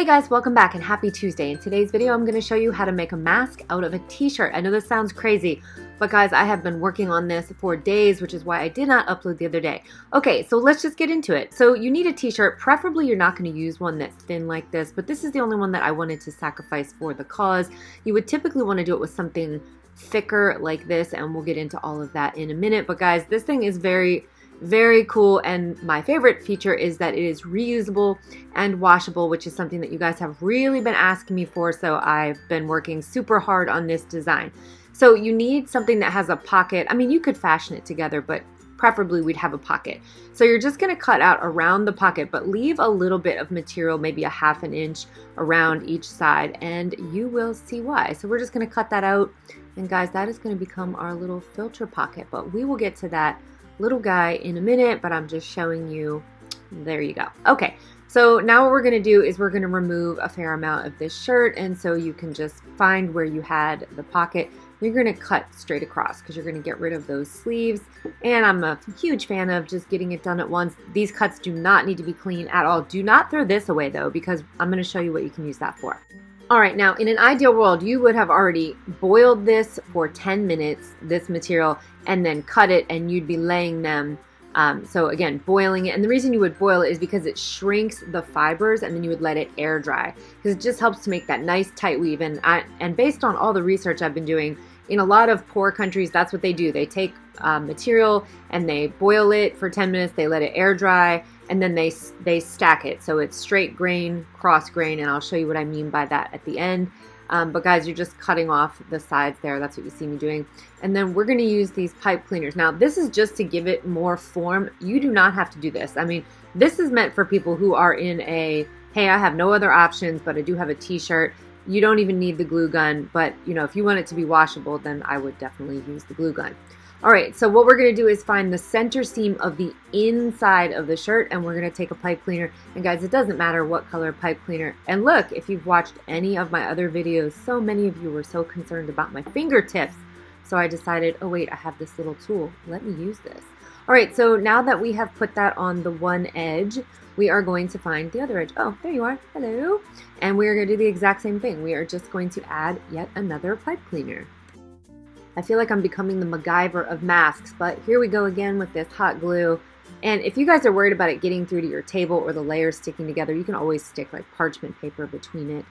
Hey guys, welcome back and happy Tuesday. In today's video, I'm going to show you how to make a mask out of a t-shirt. I know this sounds crazy, but guys, I have been working on this for days, which is why I did not upload the other day. Okay, so let's just get into it. So you need a t-shirt. Preferably you're not going to use one that's thin like this, but this is the only one that I wanted to sacrifice for the cause. You would typically want to do it with something thicker like this, and we'll get into all of that in a minute. But guys, this thing is very cool, and my favorite feature is that it is reusable and washable, which is something that you guys have really been asking me for, so I've been working super hard on this design. So you need something that has a pocket. I mean, you could fashion it together, but preferably we'd have a pocket. So you're just going to cut out around the pocket, but leave a little bit of material, maybe a ½ an inch around each side, and you will see why. So we're just going to cut that out, and guys, that is going to become our little filter pocket, but we will get to that little guy in a minute, but I'm just showing you. There you go. Okay, so now what we're going to do is we're going to remove a fair amount of this shirt, and so you can just find where you had the pocket. You're going to cut straight across because you're going to get rid of those sleeves, and I'm a huge fan of just getting it done at once. These cuts do not need to be clean at all. Do not throw this away though, because I'm going to show you what you can use that for. All right, now in an ideal world, you would have already boiled this for 10 minutes, this material, and then cut it, and you'd be laying them. So again, boiling it. And the reason you would boil it is because it shrinks the fibers, and then you would let it air dry, because it just helps to make that nice tight weave. And based on all the research I've been doing, in a lot of poor countries, that's what they do. They take material and they boil it for 10 minutes, they let it air dry, and then they stack it. So it's straight grain, cross grain, and I'll show you what I mean by that at the end. But guys, you're just cutting off the sides there. That's what you see me doing. And then we're going to use these pipe cleaners. Now, this is just to give it more form. You do not have to do this. I mean, this is meant for people who are in a, hey, I have no other options, but I do have a t-shirt. You don't even need the glue gun, but you know, if you want it to be washable, then I would definitely use the glue gun. All right, so what we're going to do is find the center seam of the inside of the shirt, and we're going to take a pipe cleaner. And guys, it doesn't matter what color pipe cleaner. And look, if you've watched any of my other videos, so many of you were so concerned about my fingertips. So I decided, oh wait, I have this little tool. Let me use this. All right, so now that we have put that on the one edge, we are going to find the other edge. Oh, there you are. Hello. And we are going to do the exact same thing. We are just going to add yet another pipe cleaner. I feel like I'm becoming the MacGyver of masks, but here we go again with this hot glue. And if you guys are worried about it getting through to your table or the layers sticking together, you can always stick like parchment paper between it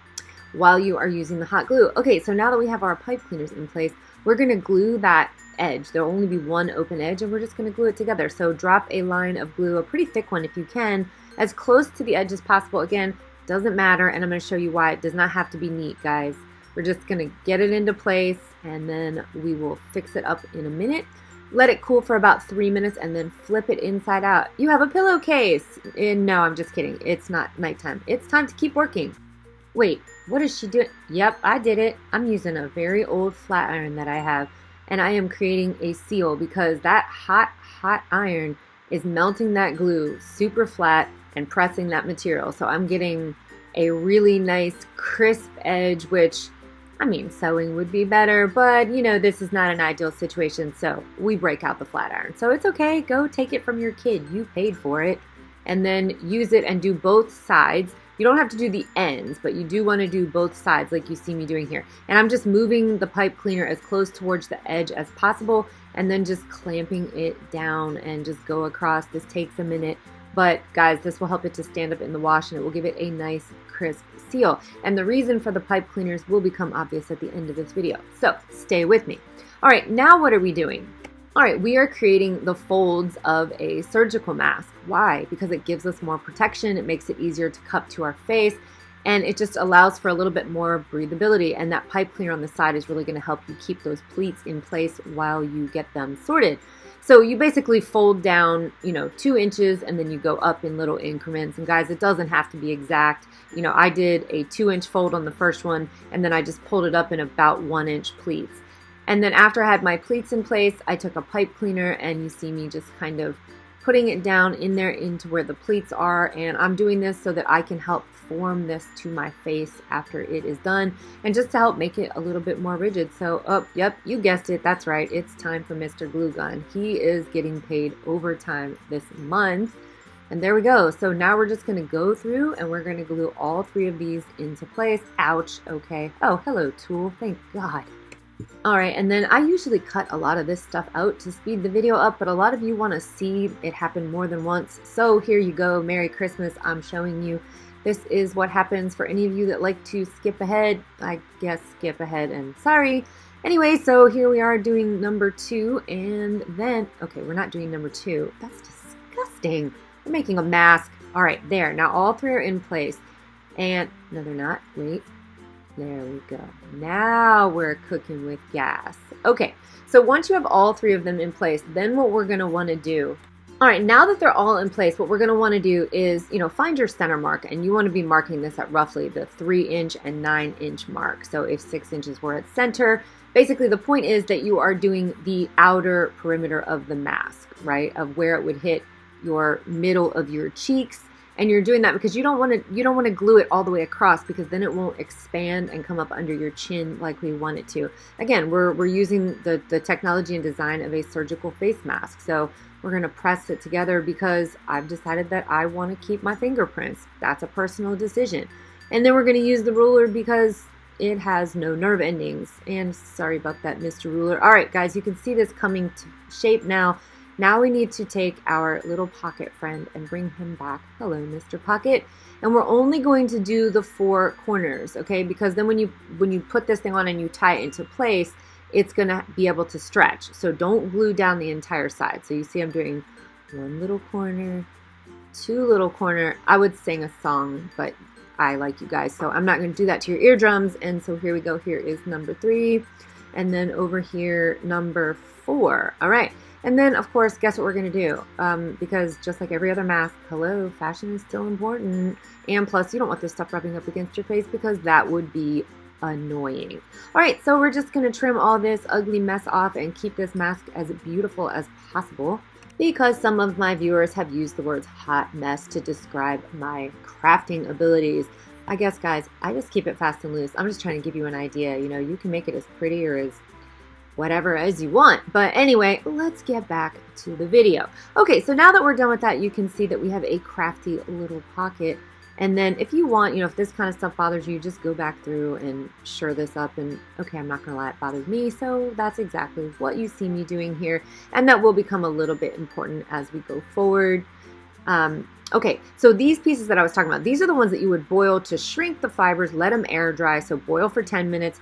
while you are using the hot glue. Okay, so now that we have our pipe cleaners in place, we're going to glue that edge. There'll only be one open edge, and we're just going to glue it together. So drop a line of glue, a pretty thick one if you can, as close to the edge as possible. Again, doesn't matter, and I'm going to show you why. It does not have to be neat, guys. We're just going to get it into place, and then we will fix it up in a minute. Let it cool for about 3 minutes, and then flip it inside out. You have a pillowcase. No, I'm just kidding. It's not nighttime. It's time to keep working. Wait, what is she doing? Yep, I did it. I'm using a very old flat iron that I have, and I am creating a seal because that hot iron is melting that glue super flat and pressing that material. So I'm getting a really nice crisp edge, which, I mean, sewing would be better, but you know, this is not an ideal situation, so we break out the flat iron. So it's okay, go take it from your kid. You paid for it, and then use it and do both sides. You don't have to do the ends, but you do want to do both sides like you see me doing here. And I'm just moving the pipe cleaner as close towards the edge as possible, and then just clamping it down and just go across. This takes a minute, but guys, this will help it to stand up in the wash, and it will give it a nice crisp seal. And the reason for the pipe cleaners will become obvious at the end of this video, so stay with me. All right, now what are we doing? All right, we are creating the folds of a surgical mask. Why? Because it gives us more protection, it makes it easier to cup to our face, and it just allows for a little bit more breathability. And that pipe cleaner on the side is really going to help you keep those pleats in place while you get them sorted. So you basically fold down, 2 inches, and then you go up in little increments. And guys, it doesn't have to be exact. You know, I did a 2-inch fold on the first one, and then I just pulled it up in about 1-inch pleats. And then after I had my pleats in place, I took a pipe cleaner, and you see me just kind of putting it down in there into where the pleats are. And I'm doing this so that I can help form this to my face after it is done, and just to help make it a little bit more rigid. So, oh, yep, you guessed it. That's right. It's time for Mr. Glue Gun. He is getting paid overtime this month And there we go. So now we're just going to go through and we're going to glue all 3 of these into place. Ouch. Okay. Oh, hello, tool. Thank God. All right, and then I usually cut a lot of this stuff out to speed the video up, but a lot of you want to see it happen more than once. So here you go. Merry Christmas. I'm showing you. This is what happens for any of you that like to skip ahead. I guess skip ahead and sorry. Anyway, so here we are doing number 2, and then, okay, we're not doing number 2. That's disgusting. We're making a mask. All right, there. Now all 3 are in place. And, no, they're not. Wait. There we go. Now we're cooking with gas. Okay, so once you have all 3 of them in place, then what we're going to want to do, all right, now that they're all in place, what we're going to want to do is, find your center mark, and you want to be marking this at roughly the 3-inch and 9-inch mark. So if 6 inches were at center, basically the point is that you are doing the outer perimeter of the mask, right, of where it would hit your middle of your cheeks. And you're doing that because you don't want to glue it all the way across, because then it won't expand and come up under your chin like we want it to. Again, we're using the technology and design of a surgical face mask. So we're going to press it together because I've decided that I want to keep my fingerprints. That's a personal decision. And then we're going to use the ruler because it has no nerve endings. And sorry about that, Mr. Ruler. All right, guys, you can see this coming to shape now. Now we need to take our little pocket friend and bring him back. Hello, Mr. Pocket. And we're only going to do the 4 corners, okay? Because then when you put this thing on and you tie it into place, it's going to be able to stretch. So don't glue down the entire side. So you see I'm doing 1 little corner, 2 little corner. I would sing a song, but I like you guys, so I'm not going to do that to your eardrums. And so here we go. Here is number 3. And then over here, number 4. All right. And then, of course, guess what we're going to do? Because just like every other mask, hello, fashion is still important. And plus, you don't want this stuff rubbing up against your face because that would be annoying. All right, so we're just going to trim all this ugly mess off and keep this mask as beautiful as possible, because some of my viewers have used the words hot mess to describe my crafting abilities. I guess, guys, I just keep it fast and loose. I'm just trying to give you an idea. You can make it as pretty or as whatever as you want. But anyway, let's get back to the video. Okay, so now that we're done with that, you can see that we have a crafty little pocket. And then if you want, if this kind of stuff bothers you, just go back through and shore this up. And okay, I'm not gonna lie, it bothered me. So that's exactly what you see me doing here. And that will become a little bit important as we go forward. Okay, so these pieces that I was talking about, these are the ones that you would boil to shrink the fibers, let them air dry. So boil for 10 minutes,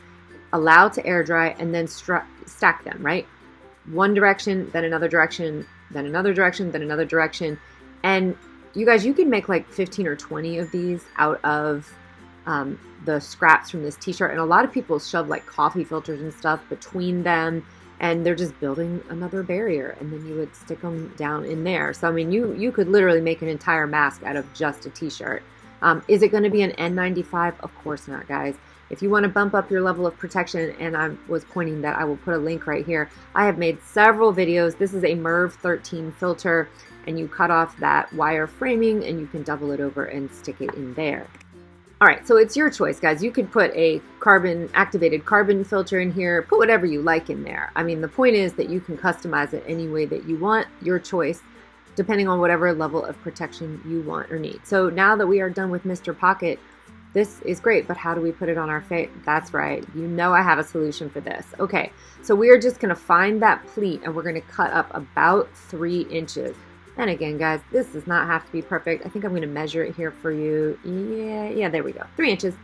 allow to air dry, and then stack them, right? One direction, then another direction, then another direction, then another direction. And you guys, you can make like 15 or 20 of these out of the scraps from this t-shirt. And a lot of people shove like coffee filters and stuff between them, and they're just building another barrier. And then you would stick them down in there. So, I mean, you could literally make an entire mask out of just a t-shirt. Is it going to be an N95? Of course not, guys. If you want to bump up your level of protection, and I was pointing that I will put a link right here. I have made several videos. This is a MERV 13 filter, and you cut off that wire framing and you can double it over and stick it in there. All right, so it's your choice, guys. You could put a activated carbon filter in here, put whatever you like in there. I mean, the point is that you can customize it any way that you want, your choice, depending on whatever level of protection you want or need. So now that we are done with Mr. Pocket, this is great, but how do we put it on our face? That's right. I have a solution for this. Okay, so we are just going to find that pleat, and we're going to cut up about 3 inches. And again, guys, this does not have to be perfect. I think I'm going to measure it here for you. Yeah, there we go. 3 inches.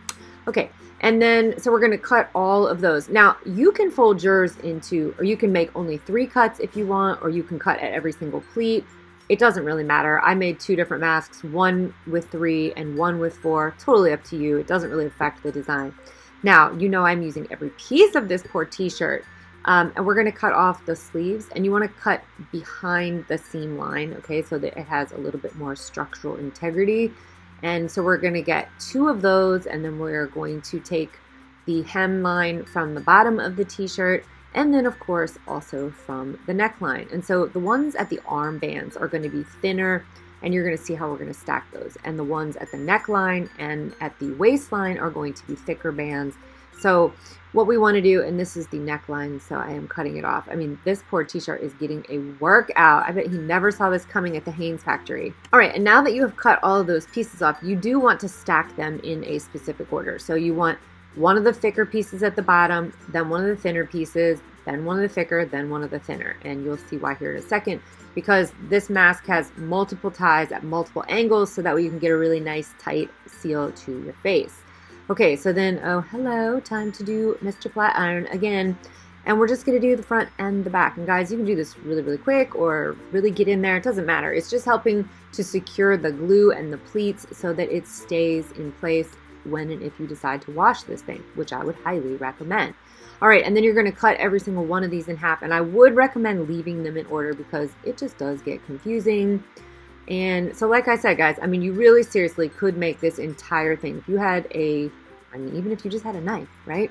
Okay, and then, so we're going to cut all of those. Now, you can fold yours into, or you can make only 3 cuts if you want, or you can cut at every single pleat. It doesn't really matter. I made 2 different masks, one with 3 and one with 4. Totally up to you. It doesn't really affect the design. Now, I'm using every piece of this poor t-shirt, and we're going to cut off the sleeves, and you want to cut behind the seam line, okay, so that it has a little bit more structural integrity. And so we're going to get 2 of those, and then we're going to take the hemline from the bottom of the t-shirt, and then of course also from the neckline. And so the ones at the arm bands are going to be thinner, and you're going to see how we're going to stack those. And the ones at the neckline and at the waistline are going to be thicker bands. So what we want to do, and this is the neckline, so I am cutting it off. I mean, this poor t-shirt is getting a workout. I bet he never saw this coming at the Hanes factory. All right, and now that you have cut all of those pieces off, you do want to stack them in a specific order. So you want one of the thicker pieces at the bottom, then one of the thinner pieces, then one of the thicker, then one of the thinner. And you'll see why here in a second, because this mask has multiple ties at multiple angles, so that way you can get a really nice tight seal to your face. Okay, so then, oh, hello, time to do Mr. Flat Iron again. And we're just going to do the front and the back. And guys, you can do this really, really quick or really get in there. It doesn't matter. It's just helping to secure the glue and the pleats so that it stays in place when and if you decide to wash this thing, which I would highly recommend. All right, and then you're going to cut every single one of these in half. And I would recommend leaving them in order because it just does get confusing. And so like I said, guys, I mean, you really seriously could make this entire thing. If you had even if you just had a knife, right?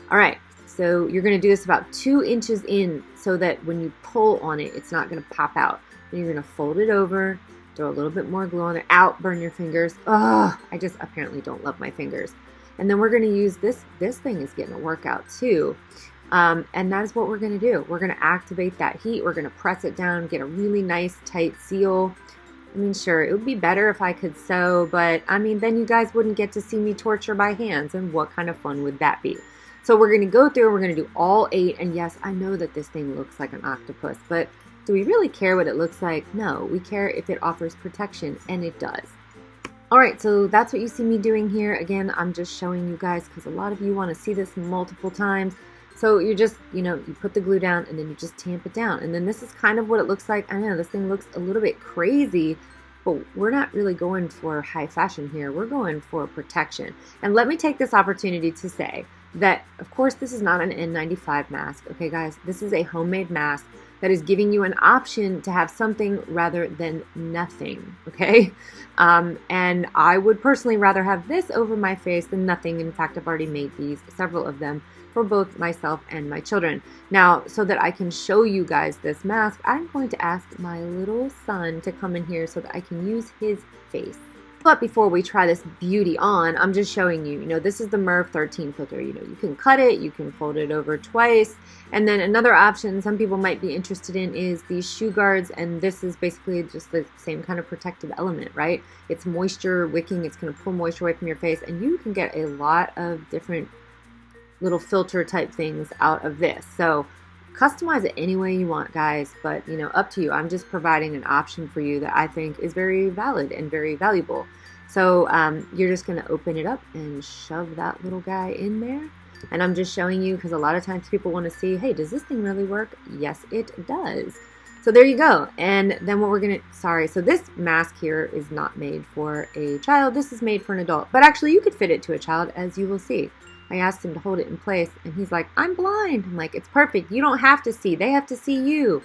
All right, so you're going to do this about 2 inches in so that when you pull on it, it's not going to pop out. Then you're going to fold it over, throw a little bit more glue on there, burn your fingers. Oh, I just apparently don't love my fingers. And then we're going to use this thing is getting a workout too. And that is what we're going to do. We're going to activate that heat. We're going to press it down, get a really nice tight seal. I mean, sure, it would be better if I could sew, but I mean, then you guys wouldn't get to see me torture by hands, and what kind of fun would that be? So we're going to go through, we're going to do all 8, and yes, I know that this thing looks like an octopus, but do we really care what it looks like? No, we care if it offers protection, and it does. All right, so that's what you see me doing here. Again, I'm just showing you guys because a lot of you want to see this multiple times. So you're just, you put the glue down and then you just tamp it down. And then this is kind of what it looks like. I know this thing looks a little bit crazy, but we're not really going for high fashion here. We're going for protection. And let me take this opportunity to say that, of course, this is not an N95 mask. Okay, guys, this is a homemade mask that is giving you an option to have something rather than nothing, okay? And I would personally rather have this over my face than nothing. In fact, I've already made several of them, for both myself and my children. Now, so that I can show you guys this mask, I'm going to ask my little son to come in here so that I can use his face. But before we try this beauty on, I'm just showing you, this is the MERV 13 filter. You can cut it, you can fold it over twice. And then another option some people might be interested in is these shoe guards. And this is basically just the same kind of protective element, right? It's moisture wicking. It's going to pull moisture away from your face. And you can get a lot of different little filter type things out of this. So customize it any way you want, guys, but up to you. I'm just providing an option for you that I think is very valid and very valuable. So you're just going to open it up and shove that little guy in there. And I'm just showing you because a lot of times people want to see, hey, does this thing really work? Yes, it does. So there you go. And then what we're going to, so this mask here is not made for a child. This is made for an adult, but actually you could fit it to a child, as you will see. I asked him to hold it in place, and he's like, I'm blind. I'm like, it's perfect. You don't have to see. They have to see you.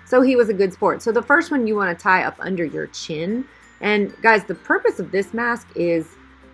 So he was a good sport. So the first one you want to tie up under your chin. And guys, the purpose of this mask is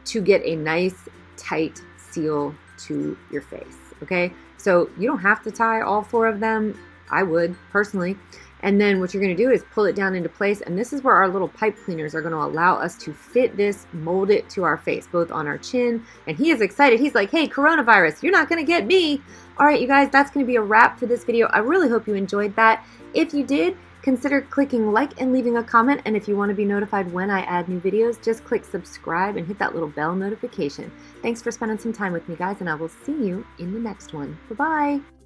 to get a nice, tight seal to your face, okay? So you don't have to tie all 4 of them. I would, personally. And then what you're going to do is pull it down into place, and this is where our little pipe cleaners are going to allow us to fit this, mold it to our face, both on our chin. And he is excited. He's like, hey, coronavirus, you're not going to get me. All right, you guys, that's going to be a wrap for this video. I really hope you enjoyed that. If you did, consider clicking like and leaving a comment. And if you want to be notified when I add new videos, just click subscribe and hit that little bell notification. Thanks for spending some time with me, guys, and I will see you in the next one. Bye-bye.